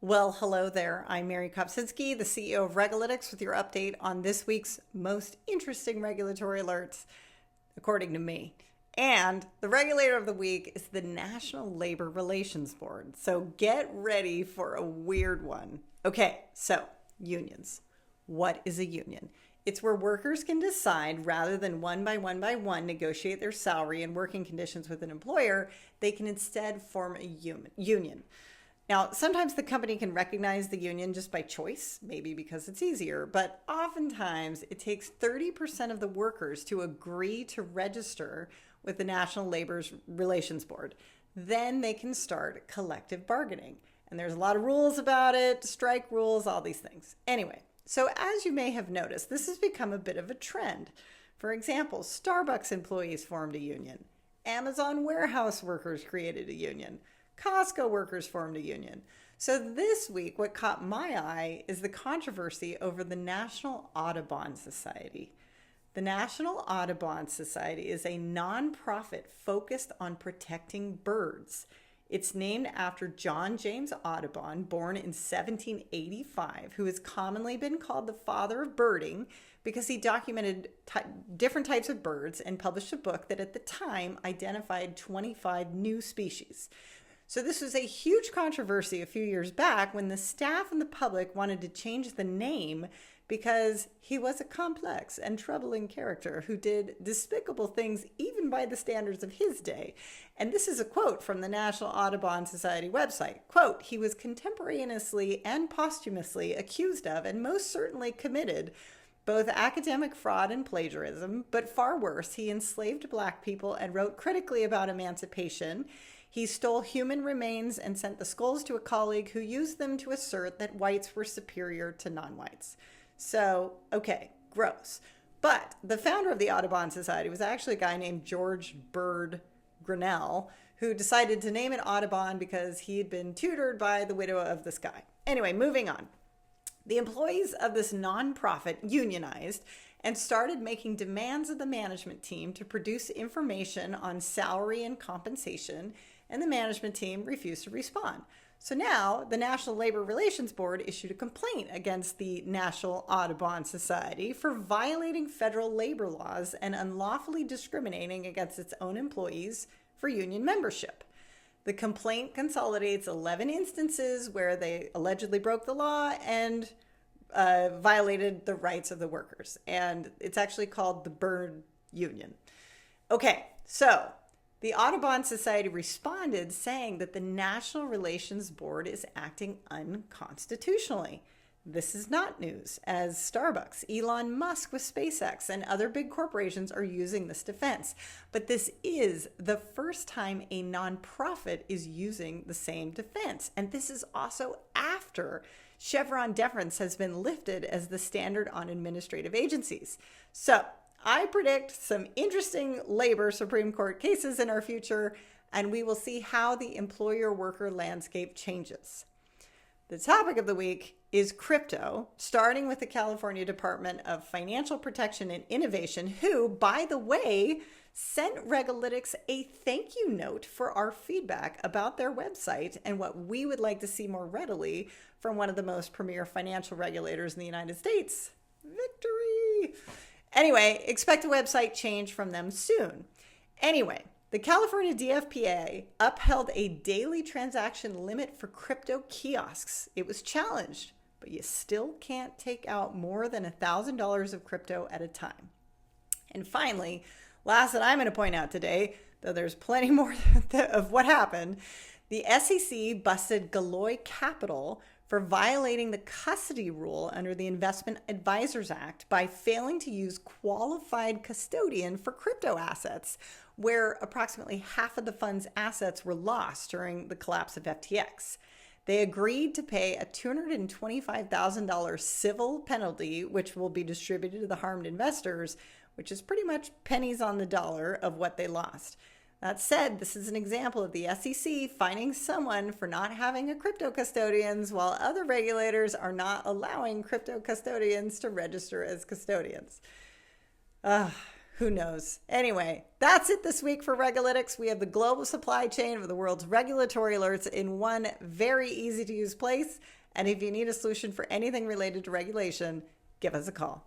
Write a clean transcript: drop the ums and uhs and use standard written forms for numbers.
Well, hello there. I'm Mary Kopczynski, the CEO of RegAlytics, with your update on this week's most interesting regulatory alerts, according to me. And the regulator of the week is the National Labor Relations Board. So get ready for a weird one. Okay, so unions. What is a union? It's where workers can decide, rather than one by one negotiate their salary and working conditions with an employer, they can instead form a union. Now, sometimes the company can recognize the union just by choice, maybe because it's easier, but oftentimes it takes 30% of the workers to agree to register with the National Labor Relations Board. Then they can start collective bargaining. And there's a lot of rules about it, strike rules, all these things. Anyway, so as you may have noticed, this has become a bit of a trend. For example, Starbucks employees formed a union. Amazon warehouse workers created a union. Costco workers formed a union. So this week, what caught my eye is the controversy over the National Audubon Society. The National Audubon Society is a nonprofit focused on protecting birds. It's named after John James Audubon, born in 1785, who has commonly been called the father of birding because he documented different types of birds and published a book that at the time identified 25 new species. So this was a huge controversy a few years back when the staff and the public wanted to change the name because he was a complex and troubling character who did despicable things even by the standards of his day. And this is a quote from the National Audubon Society website. Quote, "He was contemporaneously and posthumously accused of and most certainly committed both academic fraud and plagiarism, but far worse, he enslaved black people and wrote critically about emancipation. He stole human remains and sent the skulls to a colleague who used them to assert that whites were superior to non-whites." So, okay, gross. But the founder of the Audubon Society was actually a guy named George Bird Grinnell, who decided to name it Audubon because he had been tutored by the widow of this guy. Anyway, moving on. The employees of this nonprofit unionized and started making demands of the management team to produce information on salary and compensation, and the management team refused to respond. So now the National Labor Relations Board issued a complaint against the National Audubon Society for violating federal labor laws and unlawfully discriminating against its own employees for union membership. The complaint consolidates 11 instances where they allegedly broke the law and violated the rights of the workers. And it's actually called the Bird Union. Okay, so the Audubon Society responded saying that the National Relations Board is acting unconstitutionally. This is not news, as Starbucks, Elon Musk with SpaceX, and other big corporations are using this defense. But this is the first time a nonprofit is using the same defense. And this is also after Chevron deference has been lifted as the standard on administrative agencies. So I predict some interesting labor Supreme Court cases in our future, and we will see how the employer-worker landscape changes. The topic of the week is crypto, starting with the California Department of Financial Protection and Innovation, who, by the way, sent RegAlytics a thank you note for our feedback about their website and what we would like to see more readily from one of the most premier financial regulators in the United States. Victory! Anyway, expect a website change from them soon. Anyway, the California DFPA upheld a daily transaction limit for crypto kiosks. It was challenged, but you still can't take out more than $1,000 of crypto at a time. And finally, last that I'm going to point out today, though there's plenty more of what happened, the SEC busted Galoy Capital for violating the custody rule under the Investment Advisors Act by failing to use qualified custodian for crypto assets, where approximately half of the fund's assets were lost during the collapse of FTX. They agreed to pay a $225,000 civil penalty, which will be distributed to the harmed investors, which is pretty much pennies on the dollar of what they lost. That said, this is an example of the SEC fining someone for not having a crypto custodians, while other regulators are not allowing crypto custodians to register as custodians. Who knows? Anyway, that's it this week for RegAlytics. We have the global supply chain of the world's regulatory alerts in one very easy to use place. And if you need a solution for anything related to regulation, give us a call.